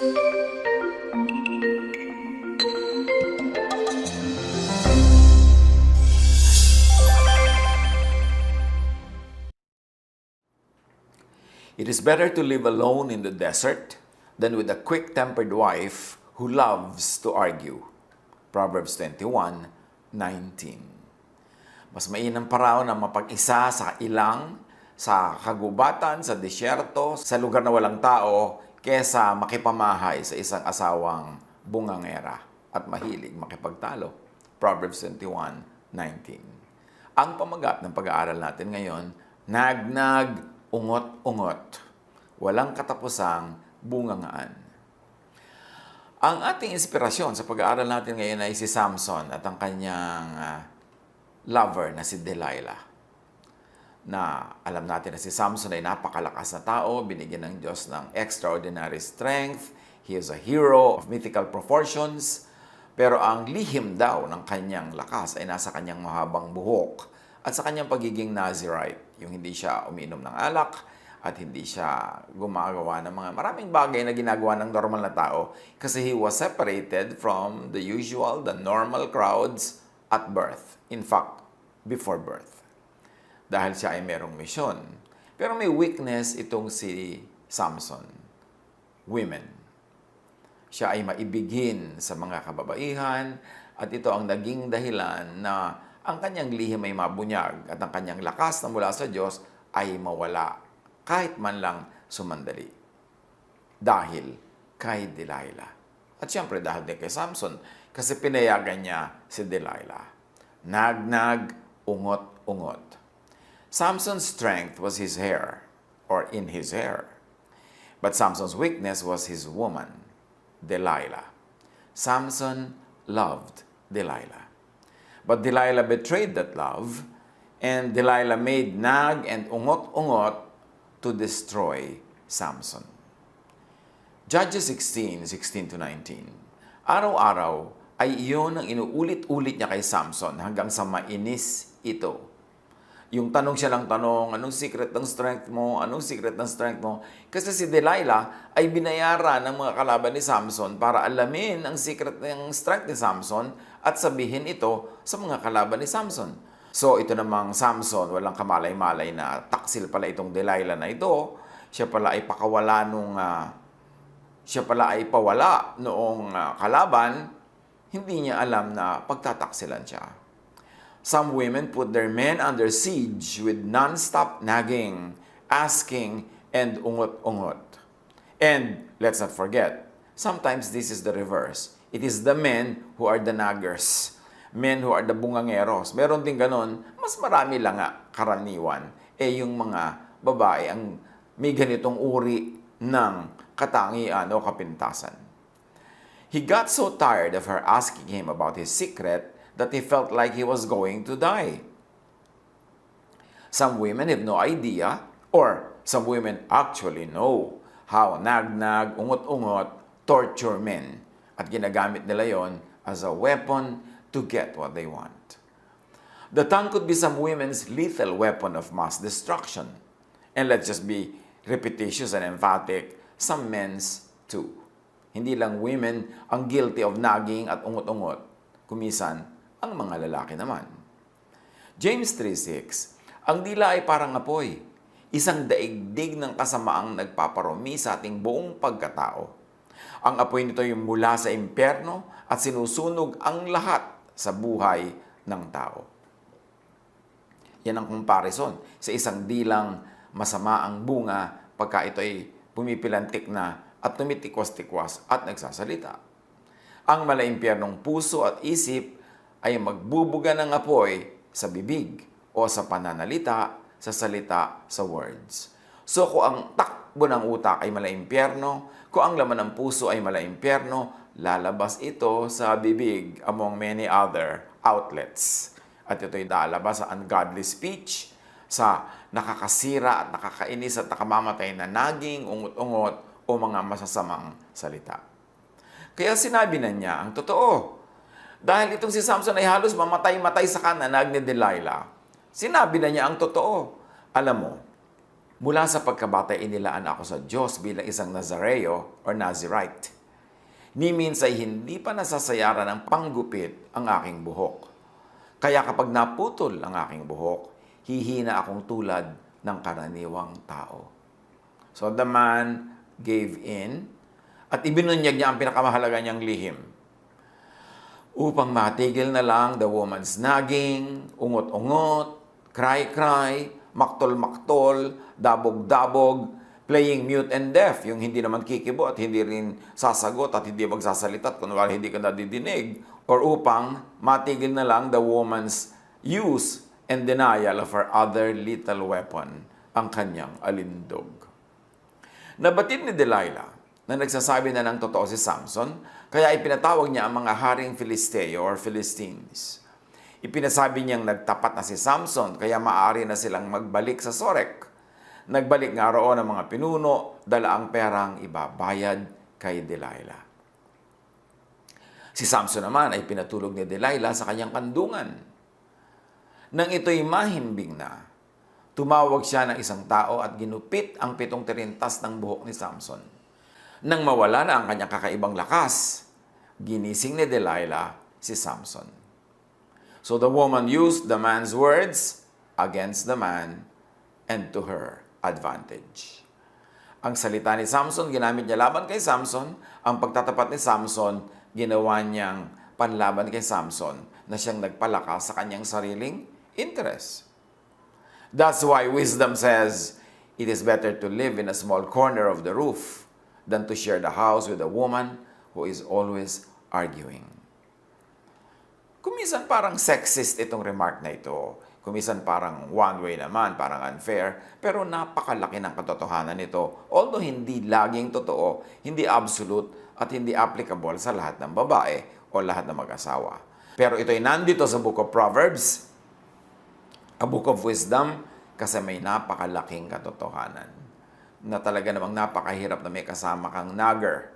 It is better to live alone in the desert than with a quick-tempered wife who loves to argue. Proverbs 21:19. Mas mainam pa raw na mapag-isa sa ilang, sa kagubatan, sa disyerto, sa lugar na walang tao, kesa makipamahay sa isang asawang bungangera at mahilig makipagtalo. Proverbs 21:19. Ang pamagat ng pag-aaral natin ngayon, NAG-NAG, ungot-ungot. Walang katapusang bungangaan. Ang ating inspirasyon sa pag-aaral natin ngayon ay si Samson at ang kanyang lover na si Delilah. Na alam natin na si Samson ay napakalakas na tao, binigyan ng Diyos ng extraordinary strength. He is a hero of mythical proportions. Pero ang lihim daw ng kanyang lakas ay nasa kanyang mahabang buhok at sa kanyang pagiging Nazirite. Yung hindi siya umiinom ng alak at hindi siya gumagawa ng mga maraming bagay na ginagawa ng normal na tao kasi he was separated from the usual, the normal crowds at birth. In fact, before birth. Dahil siya ay merong misyon. Pero may weakness itong si Samson. Women. Siya ay maibigin sa mga kababaihan at ito ang naging dahilan na ang kanyang lihim ay mabunyag at ang kanyang lakas na mula sa Diyos ay mawala kahit man lang sumandali. Dahil kay Delilah. At siyempre dahil din kay Samson kasi pinayagan niya si Delilah. Nag-nag, ungot-ungot. Samson's strength was his hair or in his hair. But Samson's weakness was his woman, Delilah. Samson loved Delilah. But Delilah betrayed that love, and Delilah made nag and ungot-ungot to destroy Samson. Judges 16:16-19. Araw-araw ay iyon ang inuulit-ulit niya kay Samson hanggang sa mainis ito. Yung tanong siya lang tanong, anong secret ng strength mo? Anong secret ng strength mo? Kasi si Delilah ay binayaran ng mga kalaban ni Samson para alamin ang secret ng strength ni Samson at sabihin ito sa mga kalaban ni Samson. So ito namang Samson, walang kamalay-malay na taksil pala itong Delilah na ito. Siya pala ay pawala noong kalaban. Hindi niya alam na pagtataksilan siya. Some women put their men under siege with non-stop nagging, asking, and ungot-ungot. And let's not forget, sometimes this is the reverse. It is the men who are the naggers. Men who are the bungangeros. Meron din ganon, mas marami lang nga karaniwan. Yung mga babae ang may ganitong uri ng katangian o kapintasan. He got so tired of her asking him about his secret that he felt like he was going to die. Some women have no idea, or some women actually know how nag-nag, ungot-ungot, torture men. At ginagamit nila yon as a weapon to get what they want. The tongue could be some women's lethal weapon of mass destruction. And let's just be repetitious and emphatic, some men's too. Hindi lang women ang guilty of nagging at ungot-ungot. Kumisan, ang mga lalaki naman. James 3:6, ang dila ay parang apoy, isang daigdig ng kasamaang nagpaparumi sa ating buong pagkatao. Ang apoy nito ay mula sa impyerno at sinusunog ang lahat sa buhay ng tao. Yan ang comparison sa isang dilang masama ang bunga pagka ito ay pumipilantik na at tumitikwas-tikwas at nagsasalita. Ang malaimpyernong puso at isip ay magbubuga ng apoy sa bibig o sa pananalita, sa salita, sa words. So kung ang takbo ng utak ay malaimpyerno, kung ang laman ng puso ay malaimpyerno, lalabas ito sa bibig among many other outlets. At ito ay lalabas sa ungodly speech, sa nakakasira at nakakainis at nakamamatay na naging, ungot-ungot o mga masasamang salita. Kaya sinabi na niya ang totoo. Dahil itong si Samson ay halos mamatay-matay sa kananag ni Delilah. Sinabi na niya ang totoo. Alam mo, mula sa pagkabata inilaan ako sa Diyos bilang isang Nazareo or Nazirite. Ni minsan hindi pa nasasayaran ng panggupit ang aking buhok. Kaya kapag naputol ang aking buhok, hihina akong tulad ng karaniwang tao. So the man gave in at ibinunyag niya ang pinakamahalaga niyang lihim. Upang matigil na lang the woman's nagging, ungot-ungot, cry-cry, maktol-maktol, dabog-dabog, playing mute and deaf, yung hindi naman kikibo at hindi rin sasagot at hindi magsasalita at kunwari hindi ka nadidinig, or upang matigil na lang the woman's use and denial of her other lethal weapon, ang kanyang alindog. Nabatid ni Delilah na nagsasabi na ng totoo si Samson, kaya ipinatawag niya ang mga haring Filisteo or Philistines. Ipinasabi niyang nagtapat na si Samson, kaya maaari na silang magbalik sa Sorek. Nagbalik nga roon ang mga pinuno, dala ang perang ibabayad kay Delilah. Si Samson naman ay pinatulog ni Delilah sa kanyang kandungan. Nang ito'y mahimbing na, tumawag siya ng isang tao at ginupit ang 7 tirintas ng buhok ni Samson. Nang mawala na ang kanyang kakaibang lakas, ginising ni Delilah si Samson. So the woman used the man's words against the man and to her advantage. Ang salita ni Samson, ginamit niya laban kay Samson. Ang pagtatapat ni Samson, ginawa niyang panlaban kay Samson na siyang nagpalakas sa kanyang sariling interest. That's why wisdom says, it is better to live in a small corner of the roof than to share the house with a woman who is always arguing. Kumisan parang sexist itong remark na ito. Kumisan parang one way naman, parang unfair, pero napakalaki ng katotohanan nito. Although hindi laging totoo, hindi absolute, at hindi applicable sa lahat ng babae o lahat ng mag-asawa. Pero ito'y nandito sa Book of Proverbs, a book of wisdom, kasi may napakalaking katotohanan na talaga namang napakahirap na may kasama kang nagger,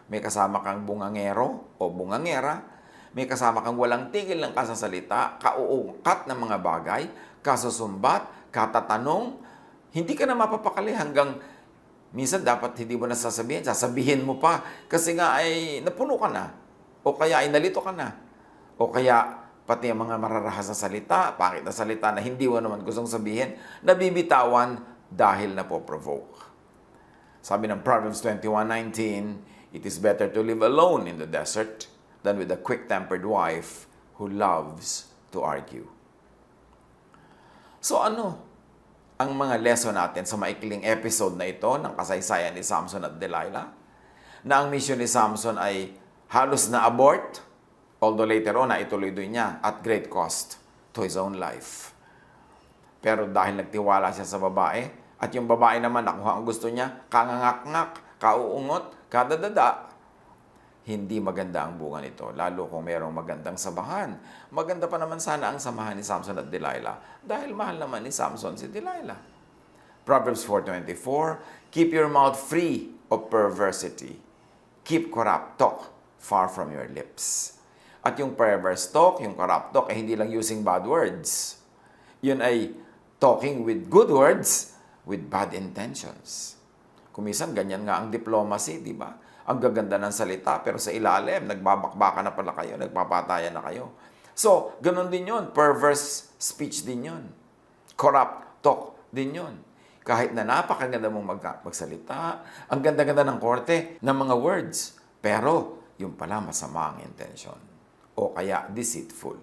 may kasama kang bungangero o bungangera, may kasama kang walang tigil ng kasasalita, kauungkat ng mga bagay, kasusumbat, katatanong, hindi ka na mapapakali hanggang minsan dapat hindi mo na sasabihin mo pa kasi nga ay napuno ka na o kaya ay nalito ka na o kaya pati ang mga mararahas na salita, pangit na salita na hindi mo naman gustong sabihin, nabibitawan dahil napoprovoke. Sabi ng Proverbs 21:19, it is better to live alone in the desert than with a quick-tempered wife who loves to argue. So ano ang mga lesson natin sa maikling episode na ito ng kasaysayan ni Samson at Delilah? Na ang mission ni Samson ay halos na abort, although later on, ituloy din niya at great cost to his own life. Pero dahil nagtiwala siya sa babae, at yung babae naman nakuha ang gusto niya, kangangak-ngak, kauungot, kadadada, hindi maganda ang bunga nito, lalo kung merong magandang samahan. Maganda pa naman sana ang samahan ni Samson at Delilah dahil mahal naman ni Samson si Delilah. Proverbs 4:24, keep your mouth free of perversity. Keep corrupt talk far from your lips. At yung perverse talk, yung corrupt talk, ay hindi lang using bad words. Yun ay talking with good words with bad intentions. Kumisan, ganyan nga ang diplomacy, di ba? Ang gaganda ng salita, pero sa ilalim, nagbabakbaka na pala kayo, nagpapatayan na kayo. So, ganun din yun. Perverse speech din yun. Corrupt talk din yun. Kahit na napakaganda mong magsalita, ang ganda-ganda ng korte ng mga words, pero yung pala masama ang intention. O kaya deceitful.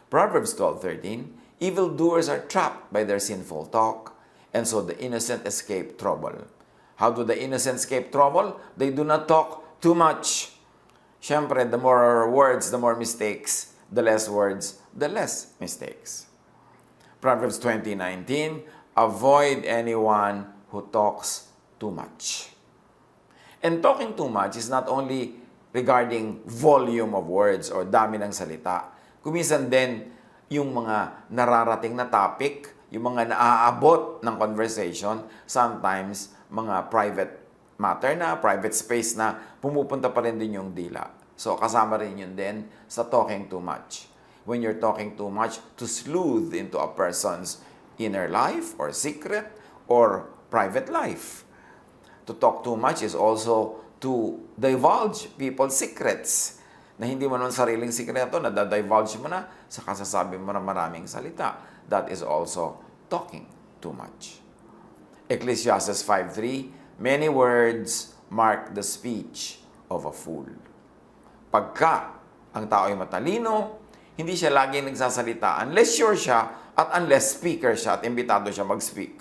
Proverbs 12:13, evildoers are trapped by their sinful talk, and so the innocent escape trouble. How do the innocent escape trouble? They do not talk too much. Siyempre, the more words, the more mistakes. The less words, the less mistakes. Proverbs 20:19, avoid anyone who talks too much. And talking too much is not only regarding volume of words or dami ng salita. Kuminsan din yung mga nararating na topic, yung mga naaabot ng conversation, sometimes mga private matter na, private space na, pumupunta pa rin din yung dila. So, kasama rin yun din sa talking too much. When you're talking too much to sleuth into a person's inner life or secret or private life. To talk too much is also to divulge people's secrets na hindi mo naman sariling sikreto, na-divulge mo na sa kasasabi mo na maraming salita. That is also talking too much. Ecclesiastes 5:3, many words mark the speech of a fool. Pagka ang tao ay matalino, hindi siya laging nagsasalita unless sure siya at unless speaker siya at imbitado siya mag-speak.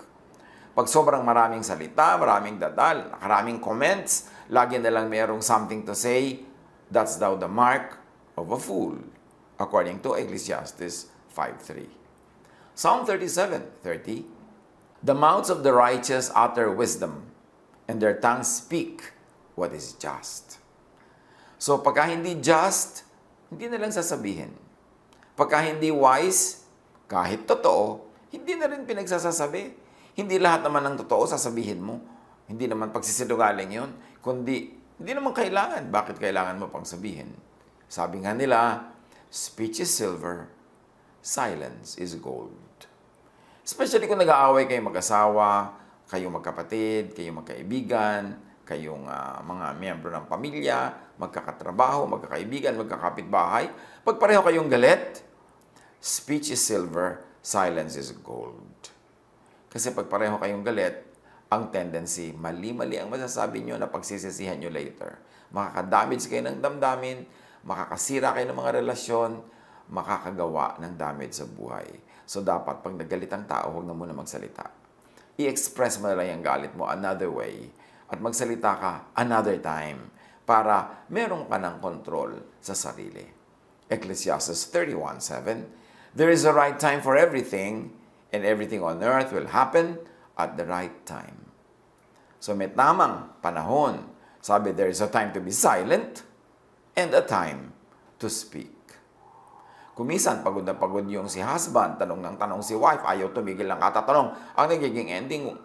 Pag sobrang maraming salita, maraming dadal, maraming comments, lagi na lang mayroong something to say, that's daw the mark of a fool, according to Ecclesiastes 5:3. Psalm 37:30, the mouths of the righteous utter wisdom, and their tongues speak what is just. So pagka hindi just, hindi na lang sasabihin. Pagka hindi wise, kahit totoo, hindi na rin pinagsasasabi. Hindi lahat naman ng totoo sasabihin mo. Hindi naman pagsisinungaling yun. Kundi, hindi naman kailangan. Bakit kailangan mo pang sabihin? Sabi nga nila, speech is silver, silence is gold. Especially kung nag-aaway kayong mag-asawa, kayong magkapatid, kayong magkaibigan, kayong mga miyembro ng pamilya, magkakatrabaho, magkakaibigan, magkakapitbahay. Pag pareho kayong galit, speech is silver, silence is gold. Kasi pag pareho kayong galit, ang tendency, mali-mali ang masasabi nyo na pagsisisihan nyo later. Makakadamage kayo ng damdamin, makakasira kayo ng mga relasyon, makakagawa ng damage sa buhay. So dapat pag nagalit ang tao, huwag na muna magsalita. I-express mo na lang yung galit mo another way at magsalita ka another time para meron ka ng control sa sarili. Ecclesiastes 31:7, there is a right time for everything, and everything on earth will happen at the right time. So may tamang panahon. Sabi, there is a time to be silent and a time to speak. Kumisan, pagod na pagod yung si husband, tanong ng tanong si wife, ayaw tumigil ng katatanong. Ang nagiging ending,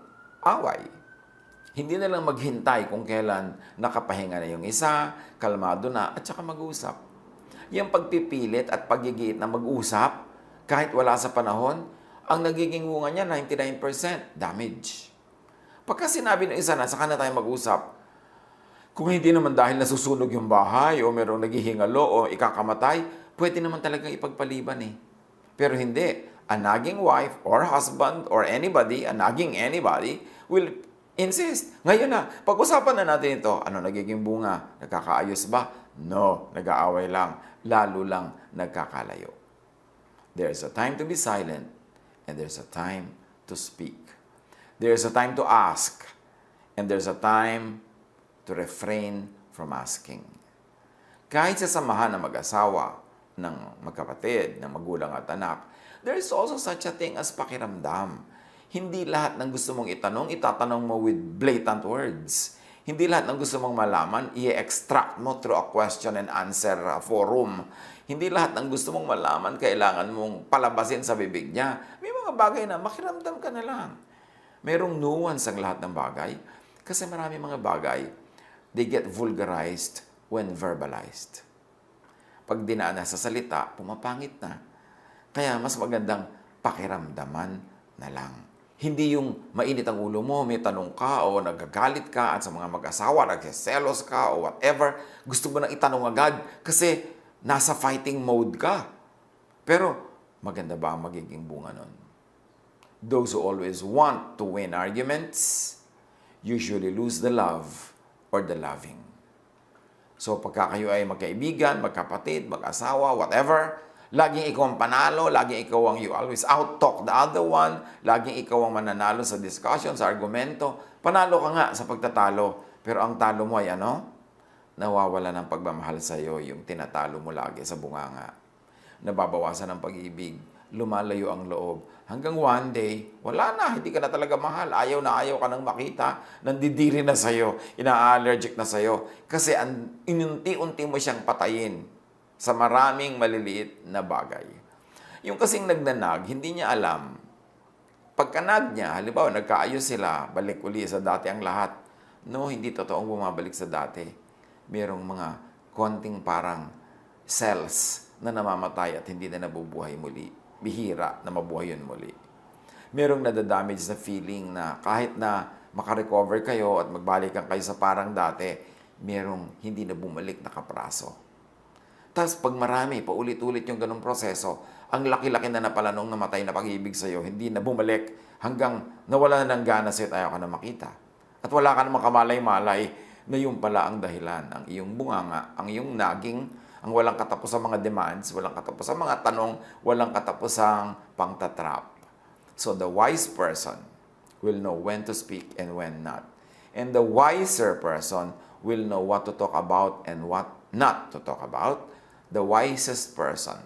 away. Hindi na lang maghintay kung kailan nakapahinga na yung isa, kalmado na, at saka mag-usap. Yung pagpipilit at paggigiit na mag-usap, kahit wala sa panahon, ang nagiging bunga niya, 99% damage. Pagka sinabi ng isa na, saka na tayo mag-usap, kung hindi naman dahil nasusunog yung bahay o merong naghihingalo o ikakamatay, pwede naman talagang ipagpaliban eh. Pero hindi. A nagging wife or husband or anybody, a nagging anybody, will insist. Ngayon na, pag-usapan na natin ito, ano nagiging bunga? Nagkakaayos ba? No, nag-aaway lang. Lalo lang nagkakalayo. There's a time to be silent. And there's a time to speak. There's a time to ask. And there's a time to refrain from asking. Kahit sa samahan ng mag-asawa, ng magkapatid, ng magulang at anak, there is also such a thing as pakiramdam. Hindi lahat ng gusto mong itanong, itatanong mo with blatant words. Hindi lahat ng gusto mong malaman, i-extract mo through a question and answer forum. Hindi lahat ng gusto mong malaman, kailangan mong palabasin sa bibig niya. May mga bagay na makiramdam ka na lang. Merong nuance ang lahat ng bagay. Kasi marami mga bagay, they get vulgarized when verbalized. Pag dinaan na sa salita, pumapangit na. Kaya mas magandang pakiramdaman na lang. Hindi yung mainit ang ulo mo, may tanong ka o nagagalit ka at sa mga mag-asawa, nagsiselos ka o whatever, gusto mo nang itanong agad kasi nasa fighting mode ka. Pero maganda ba ang magiging bunga nun? Those who always want to win arguments usually lose the love or the loving. So pagka kayo ay magkaibigan, magkapatid, mag-asawa, whatever, laging ikaw ang panalo, laging ikaw ang you always out-talk the other one, laging ikaw ang mananalo sa discussion, sa argumento. Panalo ka nga sa pagtatalo, pero ang talo mo ay ano? Nawawala ng pagmamahal sa iyo, yung tinatalo mo lagi sa bunganga. Nababawasan ng pag-ibig, lumalayo ang loob. Hanggang one day, wala na, hindi ka na talaga mahal. Ayaw na ayaw ka nang makita, nandidiri na sa'yo, ina-allergic na sa'yo. Kasi inunti-unti mo siyang patayin sa maraming maliliit na bagay. Yung kasing nagnanag, hindi niya alam. Pagkanag niya, halimbawa, nagkaayos sila, balik uli sa dati ang lahat. No, hindi totoong bumabalik sa dati. Merong mga konting parang cells na namamatay at hindi na nabubuhay muli. Bihira na mabuhay yun muli. Merong nadadamage na feeling na kahit na makarecover kayo at magbalikan kayo sa parang dati, merong hindi na bumalik na kapraso. Tapos pag marami, paulit-ulit yung ganong proseso, ang laki-laki na pala nung namatay na pag-ibig sa'yo, hindi na bumalik hanggang nawala na ng gana sa'yo at ayaw ka na makita. At wala ka namang kamalay-malay na yung pala ang dahilan, ang iyong bunganga, ang iyong naging, ang walang katapusang mga demands, walang katapusang mga tanong, walang katapusang pangtatrap. So the wise person will know when to speak and when not. And the wiser person will know what to talk about and what not to talk about. The wisest person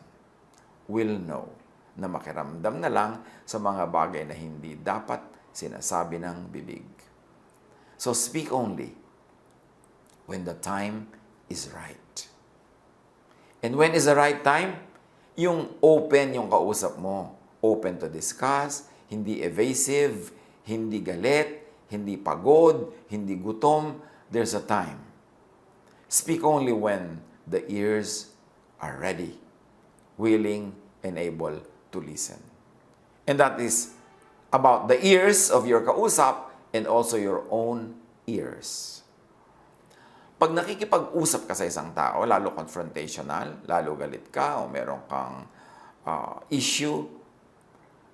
will know na makiramdam na lang sa mga bagay na hindi dapat sinasabi ng bibig. So speak only when the time is right. And when is the right time? Yung open yung kausap mo. Open to discuss, hindi evasive, hindi galit, hindi pagod, hindi gutom. There's a time. Speak only when the ears are ready, willing, and able to listen. And that is about the ears of your kausap and also your own ears. Pag nakikipag-usap ka sa isang tao, lalo confrontational, lalo galit ka o meron kang issue,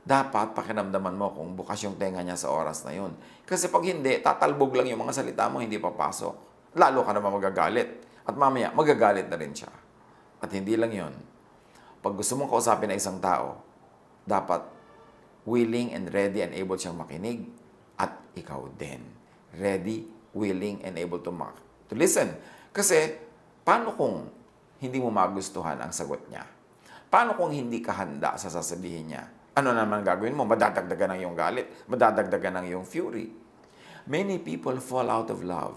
dapat pakiramdaman mo kung bukas yung tenga niya sa oras na yun. Kasi pag hindi, tatalbog lang yung mga salita mo, hindi papasok. Lalo ka naman magagalit. At mamaya, magagalit na rin siya. At hindi lang yun. Pag gusto mong kausapin na isang tao, dapat willing and ready and able siyang makinig. At ikaw din. Ready, willing, and able to listen. Kasi, paano kung hindi mo magustuhan ang sagot niya? Paano kung hindi ka handa sa sasabihin niya? Ano naman gagawin mo? Madadagdagan ng iyong galit. Madadagdagan ng iyong fury. Many people fall out of love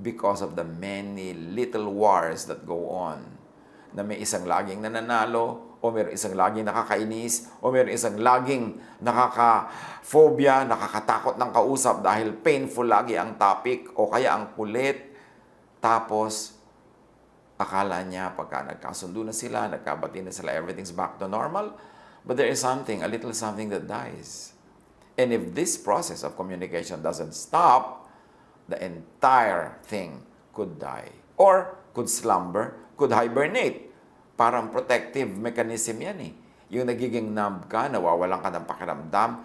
because of the many little wars that go on. Na may isang laging nananalo, o may isang laging nakakainis, o may isang laging nakaka-phobia, nakakatakot ng kausap dahil painful lagi ang topic, o kaya ang kulit. Tapos, akala niya pagka nagkasundo na sila, nagkabati na sila, everything's back to normal. But there is something, a little something that dies. And if this process of communication doesn't stop, the entire thing could die. Or could slumber, could hibernate. Parang protective mechanism yan eh. Yung nagiging numb ka, nawawalan ka ng pakiramdam.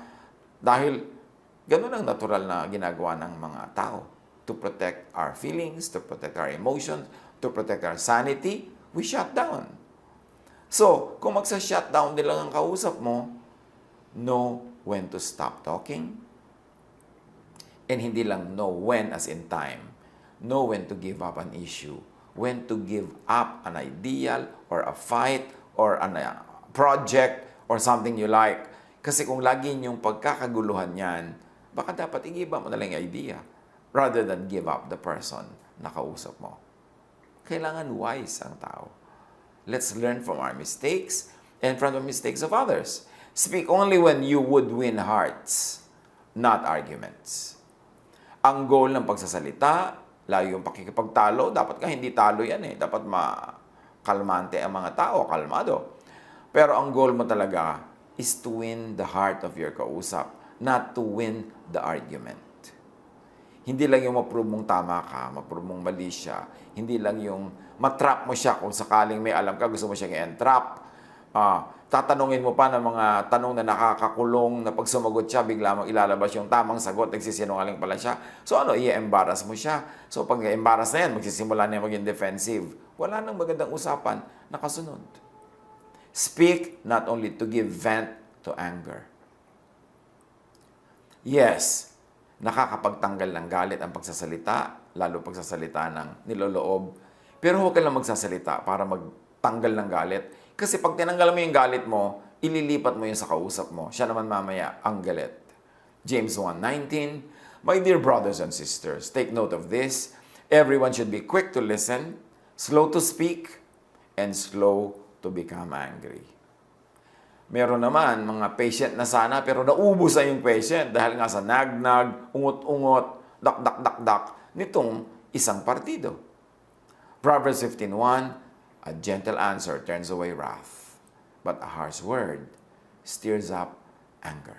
Dahil ganun ang natural na ginagawa ng mga tao. To protect our feelings, to protect our emotions, to protect our sanity, we shut down. So, kung magsa-shutdown din lang ang kausap mo, know when to stop talking. And hindi lang know when as in time. Know when to give up an issue. When to give up an ideal or a fight or a project or something you like. Kasi kung lagi yung pagkakaguluhan yan, baka dapat i-give up mo na lang yung idea rather than give up the person na kausap mo. Kailangan wise ang tao. Let's learn from our mistakes and from the mistakes of others. Speak only when you would win hearts, not arguments. Ang goal ng pagsasalita, lalo yung pakikipagtalo, dapat ka hindi talo yan eh. Dapat makalmante ang mga tao, kalmado. Pero ang goal mo talaga is to win the heart of your kausap, not to win the argument. Hindi lang yung ma-prove mong tama ka, ma-prove mong mali siya. Hindi lang yung matrap mo siya kung sakaling may alam ka, gusto mo siyang i-entrap. Tatanungin mo pa ng mga tanong na nakakakulong na pag sumagot siya, bigla mong ilalabas yung tamang sagot, nagsisinungaling pala siya. So ano, i-embarrass mo siya. So pag embarrass na yan, magsisimula na yan maging defensive. Wala nang magandang usapan, nakasunod. Speak not only to give vent to anger. Yes, nakakapagtanggal ng galit ang pagsasalita, lalo pagsasalita ng niloloob. Pero huwag ka lang magsasalita para magtanggal ng galit. Kasi pag tinanggal mo yung galit mo, ililipat mo yun sa kausap mo. Siya naman mamaya ang galit. James 1:19, My dear brothers and sisters, take note of this. Everyone should be quick to listen, slow to speak, and slow to become angry. Meron naman mga patient na sana pero naubos na yung patient dahil nga sa NAG-NAG, ungot-ungot, dak-dak-dak-dak nitong isang partido. Proverbs 15:1, A gentle answer turns away wrath, but a harsh word stirs up anger.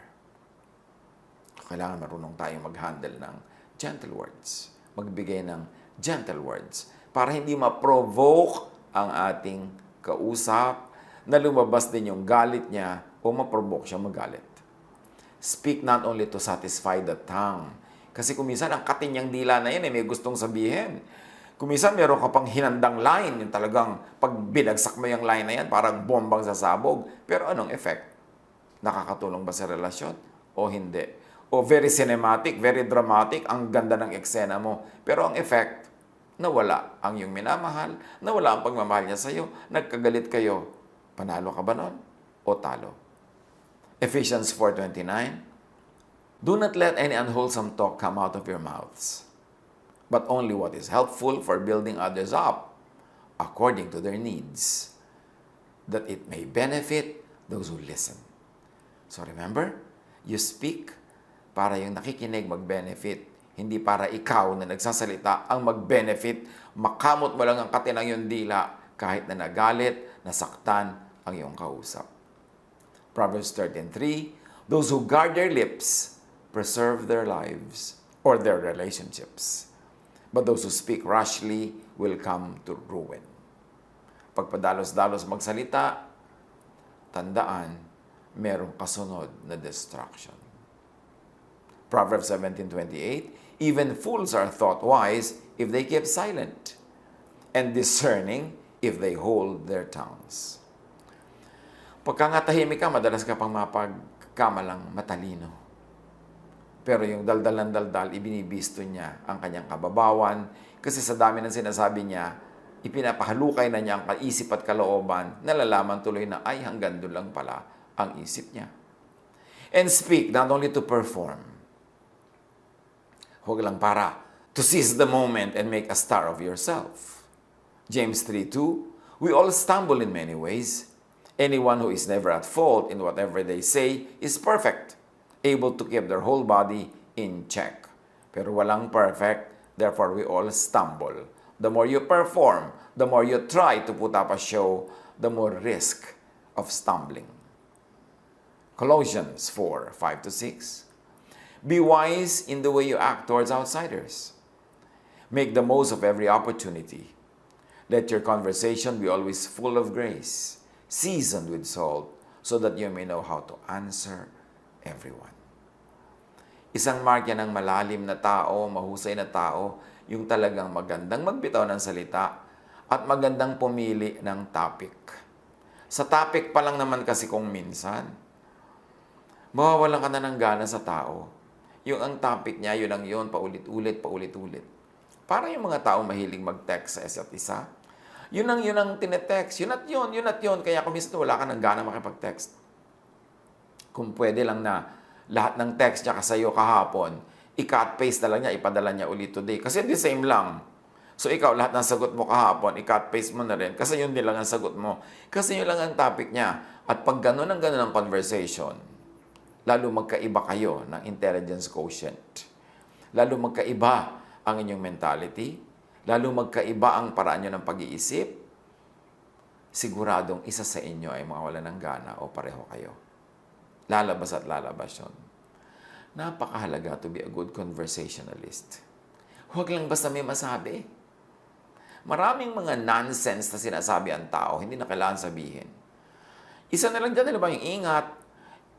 Kailangan marunong tayong mag-handle ng gentle words, magbigay ng gentle words para hindi ma-provoke ang ating kausap na lumabas din yung galit niya o ma-provoke siya magalit. Speak not only to satisfy the tongue. Kasi kuminsan ang katin niyang dila na yan may gustong sabihin. Kuminsan meron ka pang hinandang line, yung talagang pag binagsak mo yung line na yan, parang bombang sasabog. Pero anong effect? Nakakatulong ba sa relasyon o hindi? O very cinematic, very dramatic, ang ganda ng eksena mo. Pero ang effect, nawala ang iyong minamahal, nawala ang pagmamahal niya sa'yo, nagkagalit kayo. Panalo ka ba nun? O talo? Ephesians 4:29, do not let any unwholesome talk come out of your mouths, but only what is helpful for building others up according to their needs, that it may benefit those who listen. So remember, you speak para yung nakikinig mag-benefit, hindi para ikaw na nagsasalita ang mag-benefit, makamot mo lang ang katinang yung dila kahit na nagalit, nasaktan ang iyong kausap. Proverbs 13:3, those who guard their lips preserve their lives or their relationships. But those who speak rashly will come to ruin. Pagpadalos-dalos magsalita, tandaan, merong kasunod na destruction. Proverbs 17:28, even fools are thought wise if they keep silent, and discerning if they hold their tongues. Pagka nga tahimik ka, madalas ka pang mapagkamalang matalino. Pero yung daldal ng daldal, ibinibisto niya ang kanyang kababawan kasi sa dami ng sinasabi niya, ipinapahalukay na niya ang isip at kalooban, nalalaman tuloy na ay hanggang doon lang pala ang isip niya. And speak not only to perform. Huwag lang para to seize the moment and make a star of yourself. James 3:2, we all stumble in many ways. Anyone who is never at fault in whatever they say is perfect, able to keep their whole body in check. Pero walang perfect, therefore we all stumble. The more you perform, the more you try to put up a show, the more risk of stumbling. Colossians 4:5-6, be wise in the way you act towards outsiders. Make the most of every opportunity. Let your conversation be always full of grace, seasoned with salt, so that you may know how to answer everyone. Isang mark yan ng malalim na tao, mahusay na tao, yung talagang magandang magbitaw ng salita at magandang pumili ng topic. Sa topic pa lang naman kasi kung minsan, mawawalan ka na ng gana sa tao. Yung ang topic niya, yun ang yun, paulit-ulit, paulit-ulit. Parang yung mga tao mahilig mag-text sa isa't isa. Yun ang tinetext. Yun at yun. Kaya kung minsan wala ka ng gana makipag-text. Kung pwede lang na lahat ng text niya kasayo kahapon, i-cut-paste na lang niya, ipadala niya ulit today. Kasi the same lang. So ikaw, lahat ng sagot mo kahapon, i-cut-paste mo na rin. Kasi yun din lang ang sagot mo. Kasi yun lang ang topic niya. At pag gano'n ang conversation, lalo magkaiba kayo ng intelligence quotient. Lalo magkaiba ang inyong mentality. Lalo magkaiba ang paraan nyo ng pag-iisip, siguradong isa sa inyo ay mawala ng gana o pareho kayo. Lalabas at lalabas yun. Napakahalaga to be a good conversationalist. Huwag lang basta may masabi. Maraming mga nonsense na sinasabi ang tao, hindi na kailangan sabihin. Isa na lang dyan, ba yung ingat?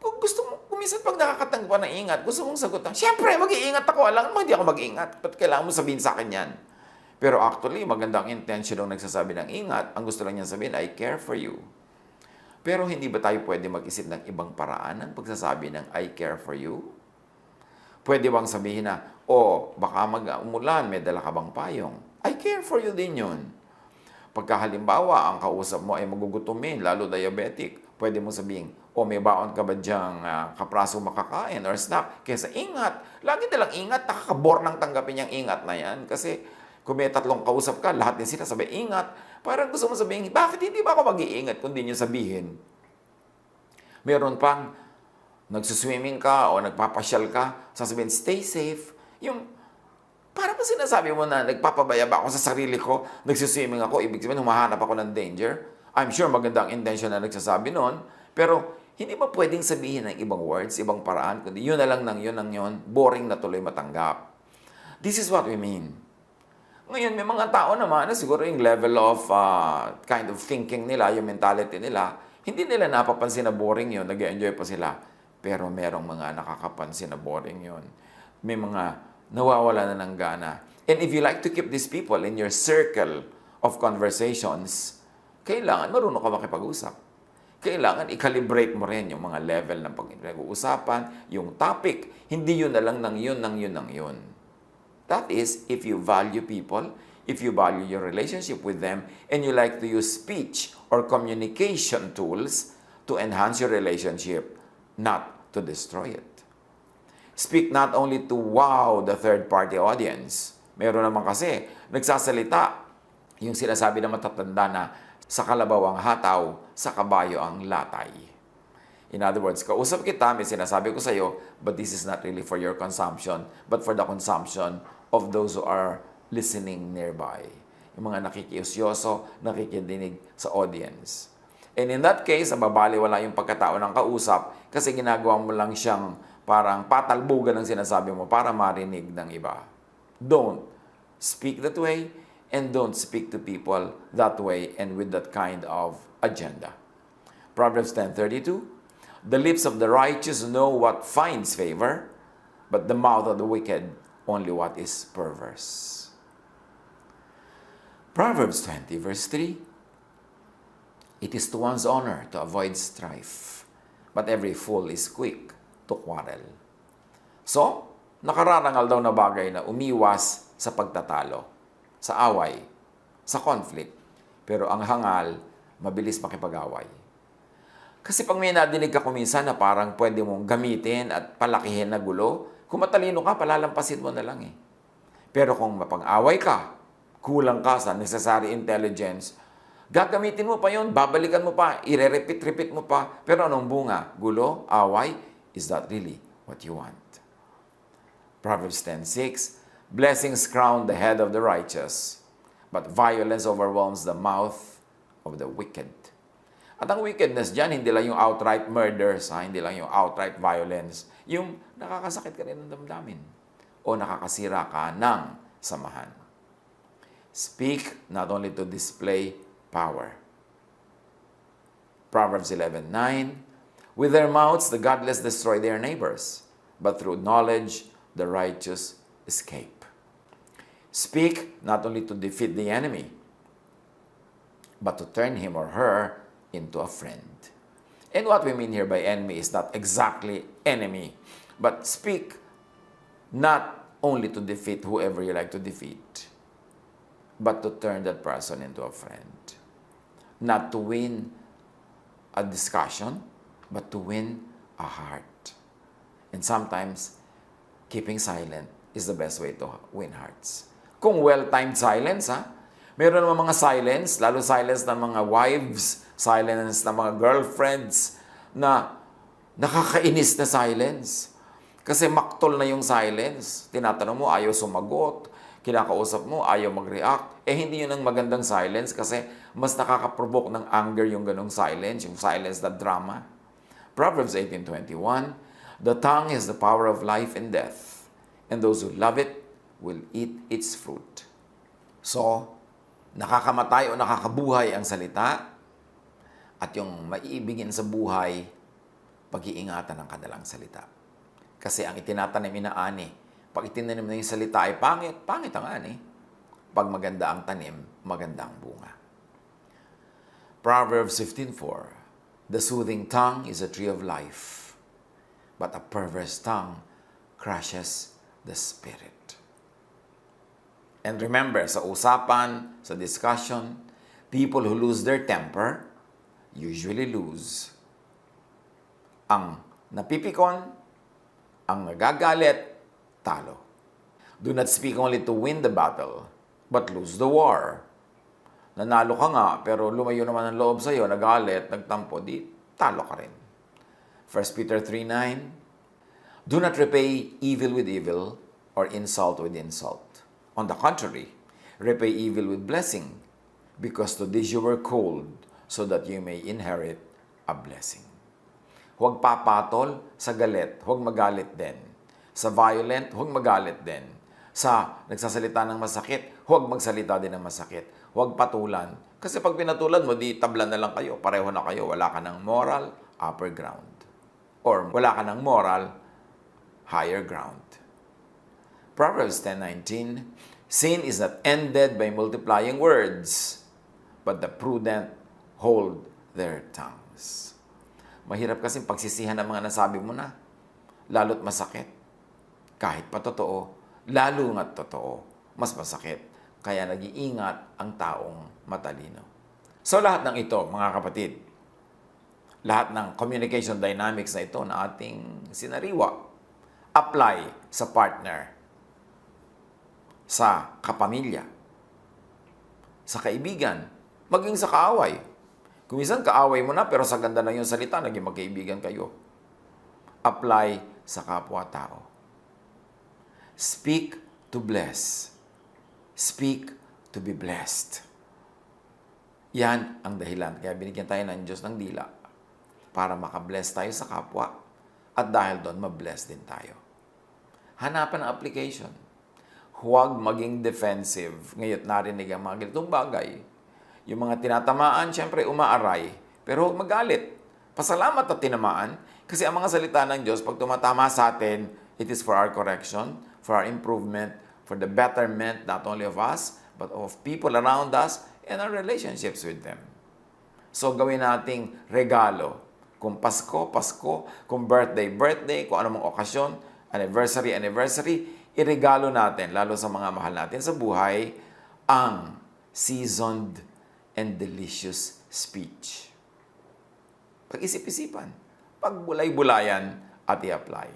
Kung gusto mo, kuminsan pag nakakatanggap ka ng ingat, gusto mong sagutan, siyempre, mag-iingat ako. Alam mo, hindi ako mag-iingat. Ba't kailangan mo sabihin sa akin yan? Pero actually, magandang intention ng nagsasabi ng ingat. Ang gusto lang niya sabihin, I care for you. Pero hindi ba tayo pwede mag-isip ng ibang paraan ng pagsasabi ng I care for you? Pwede bang sabihin na, baka mag-umulan, may dala ka bang payong? I care for you din yun. Pagka halimbawa, ang kausap mo ay magugutumin, lalo diabetic, pwede mo sabihin, may baon ka ba dyang kapraso makakain or snack? Kesa ingat. Lagi nilang ingat, nakakabor ng tanggapin yung ingat na yan. Kasi kung may tatlong kausap ka, lahat din sila sabi, ingat. Parang gusto mo sabihin, bakit hindi ba ako mag-iingat kung di nyo sabihin? Meron pang, nagsuswimming ka o nagpapasyal ka, sasabihin, stay safe. Yung, para ba sinasabi mo na nagpapabaya ba ako sa sarili ko, nagsuswimming ako, ibig sabihin, humahanap ako ng danger? I'm sure magandang intention na nagsasabi noon, pero hindi ba pwedeng sabihin ng ibang words, ibang paraan, kundi yun na lang ng yun, boring na tuloy matanggap. This is what we mean. Ngayon, may mga tao naman na siguro yung level of kind of thinking nila, yung mentality nila, hindi nila napapansin na boring yun, nag-enjoy pa sila. Pero merong mga nakakapansin na boring yun. May mga nawawala na ng gana. And if you like to keep these people in your circle of conversations, kailangan marunong ka makipag-usap. Kailangan i-calibrate mo rin yung mga level ng pag-uusapan, yung topic, hindi yun na lang ng yun, ng yun, ng yun. That is, if you value people, if you value your relationship with them, and you like to use speech or communication tools to enhance your relationship, not to destroy it. Speak not only to wow the third-party audience. Meron naman kasi, nagsasalita, yung sinasabi na matatanda na, sa kalabaw ang hataw, sa kabayo ang latay. In other words, kausap kita, may sinasabi ko sa iyo, but this is not really for your consumption, but for the consumption of those who are listening nearby. Yung mga nakikiusyoso, nakikidinig sa audience. And in that case, mababaliwala yung pagkatao ng kausap kasi ginagawa mo lang siyang parang patalbugan ng sinasabi mo para marinig ng iba. Don't speak that way and don't speak to people that way and with that kind of agenda. Proverbs 10:32, the lips of the righteous know what finds favor, but the mouth of the wicked only what is perverse. Proverbs 20 verse 3, it is to one's honor to avoid strife, but every fool is quick to quarrel. So, nakararangal daw na bagay na umiwas sa pagtatalo, sa away, sa conflict, pero ang hangal, mabilis makipag-away. Kasi pag may nadinig ka kuminsan na parang pwede mong gamitin at palakihin na gulo, kung matalino ka, palalampasin mo na lang eh. Pero kung mapang-away ka, kulang ka sa necessary intelligence, gagamitin mo pa yon, babalikan mo pa, ire-repeat-repeat mo pa, pero anong bunga? Gulo, away, is that really what you want? Proverbs 10:6, blessings crown the head of the righteous, but violence overwhelms the mouth of the wicked. At ang wickedness dyan, hindi lang yung outright murders, hindi lang yung outright violence, yung nakakasakit ka rin ng damdamin o nakakasira ka ng samahan. Speak not only to display power. Proverbs 11:9, with their mouths the godless destroy their neighbors, but through knowledge the righteous escape. Speak not only to defeat the enemy, but to turn him or her into a friend. And what we mean here by enemy is not exactly enemy, but speak not only to defeat whoever you like to defeat, but to turn that person into a friend. Not to win a discussion, but to win a heart. And sometimes, keeping silent is the best way to win hearts. Kung well-timed silence, meron naman mga silence, lalo silence ng mga wives, silence ng mga girlfriends, na nakakainis na silence. Kasi maktol na yung silence. Tinatanong mo, ayaw sumagot. Kinakausap mo, ayaw mag-react. Hindi yun ang magandang silence kasi mas nakaka-provoke ng anger yung ganong silence, yung silence na drama. Proverbs 18:21, the tongue is the power of life and death, and those who love it will eat its fruit. So, nakakamatay o nakakabuhay ang salita, at yung maiibigin sa buhay, pag-iingatan ng kanilang salita. Kasi ang itinatanim inaani, pag itinanim na yung salita ay pangit, pangit ang ani. Pag maganda ang tanim, maganda ang bunga. Proverbs 15:4, the soothing tongue is a tree of life, but a perverse tongue crushes the spirit. And remember, sa usapan, sa discussion, people who lose their temper usually lose. Ang napipikon, ang nagagalit, talo. Do not speak only to win the battle, but lose the war. Nanalo ka nga, pero lumayo naman ang loob sa'yo, nagalit, nagtampo, di talo ka rin. 1 Peter 3:9, do not repay evil with evil or insult with insult. On the contrary, repay evil with blessing, because to this you were called, so that you may inherit a blessing. Huwag papatol sa galit, huwag magalit din. Sa violent, huwag magalit din. sa nagsasalita ng masakit, huwag magsalita din ng masakit. Huwag patulan. Kasi pag pinatulan mo, di tablan na lang kayo. Pareho na kayo. Wala ka ng moral upper ground. Or wala ka ng moral higher ground. Proverbs 10:19, sin is not ended by multiplying words, but the prudent hold their tongues. Mahirap kasing pagsisihan ng mga nasabi mo na, lalo't masakit. Kahit pa totoo, lalo nga't totoo, mas masakit. Kaya nag-iingat ang taong matalino. So lahat ng ito, mga kapatid, lahat ng communication dynamics na ito na ating sinariwa, apply sa partner, sa kapamilya, sa kaibigan, maging sa kaaway. Kung minsan kaaway mo na pero sa ganda ng iyong salita, naging magkaibigan kayo. Apply sa kapwa-tao. Speak to bless. Speak to be blessed. Yan ang dahilan. Kaya binigyan tayo ng Diyos ng dila para makabless tayo sa kapwa at dahil doon, mabless din tayo. Hanapan ang application. Huwag maging defensive. Ngayon, narinig ang mga ganitong bagay. Yung mga tinatamaan, syempre umaaray. Pero huwag magalit. Pasalamat at tinamaan. Kasi ang mga salita ng Diyos, pag tumatama sa atin, it is for our correction, for our improvement, for the betterment not only of us, but of people around us and our relationships with them. So gawin nating regalo. Kung Pasko, Pasko. Kung birthday, birthday. Kung anumang okasyon, anniversary, iregalo natin, lalo sa mga mahal natin sa buhay, ang seasoned and delicious speech. Pag-isip-isipan, pagbulay-bulayan at i-apply.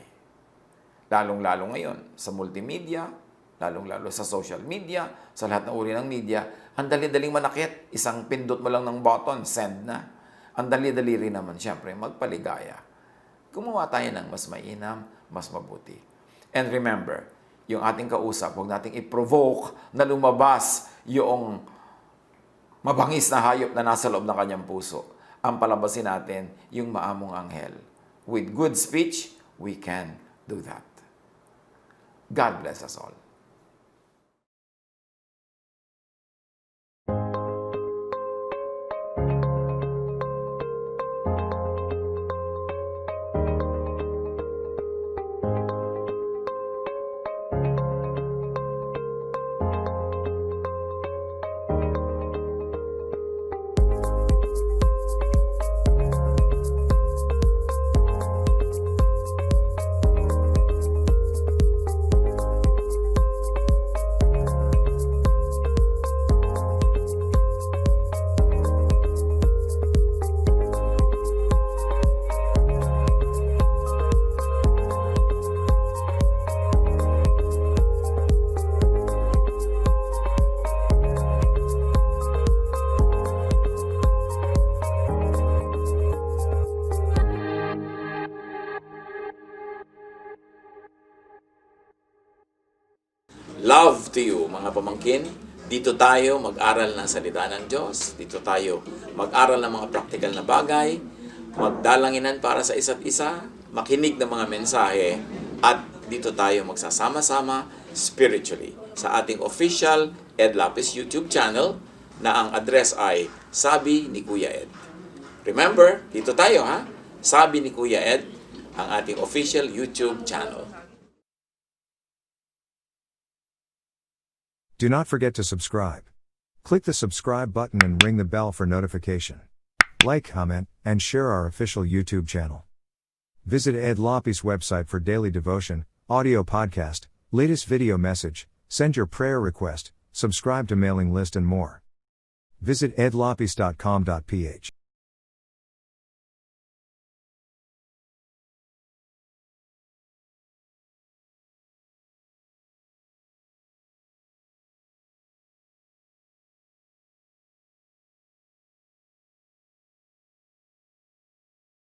Lalong-lalo ngayon sa multimedia, lalong-lalo sa social media, sa lahat ng uri ng media, ang dali-daling manakit. Isang pindot mo lang ng button, send na. Ang dali-dali rin naman, syempre, magpaligaya. Gumawa tayo ng mas mainam, mas mabuti. And remember, yung ating kausap, huwag nating i-provoke na lumabas yung mabangis na hayop na nasa loob ng kanyang puso. Ang palabasin natin, yung maamong anghel. With good speech, we can do that. God bless us all. Love to you, mga pamangkin. Dito tayo mag-aral ng salita ng Diyos. Dito tayo mag-aral ng mga practical na bagay. Magdalanginan para sa isa't isa. Makinig ng mga mensahe. At dito tayo magsasama-sama spiritually sa ating official Ed Lapiz YouTube channel na ang address ay Sabi ni Kuya Ed. Remember, dito tayo ha. Sabi ni Kuya Ed, ang ating official YouTube channel. Do not forget to subscribe. Click the subscribe button and ring the bell for notification. Like, comment, and share our official YouTube channel. Visit Ed Lapiz website for daily devotion, audio podcast, latest video message, send your prayer request, subscribe to mailing list and more. Visit edlapiz.com.ph.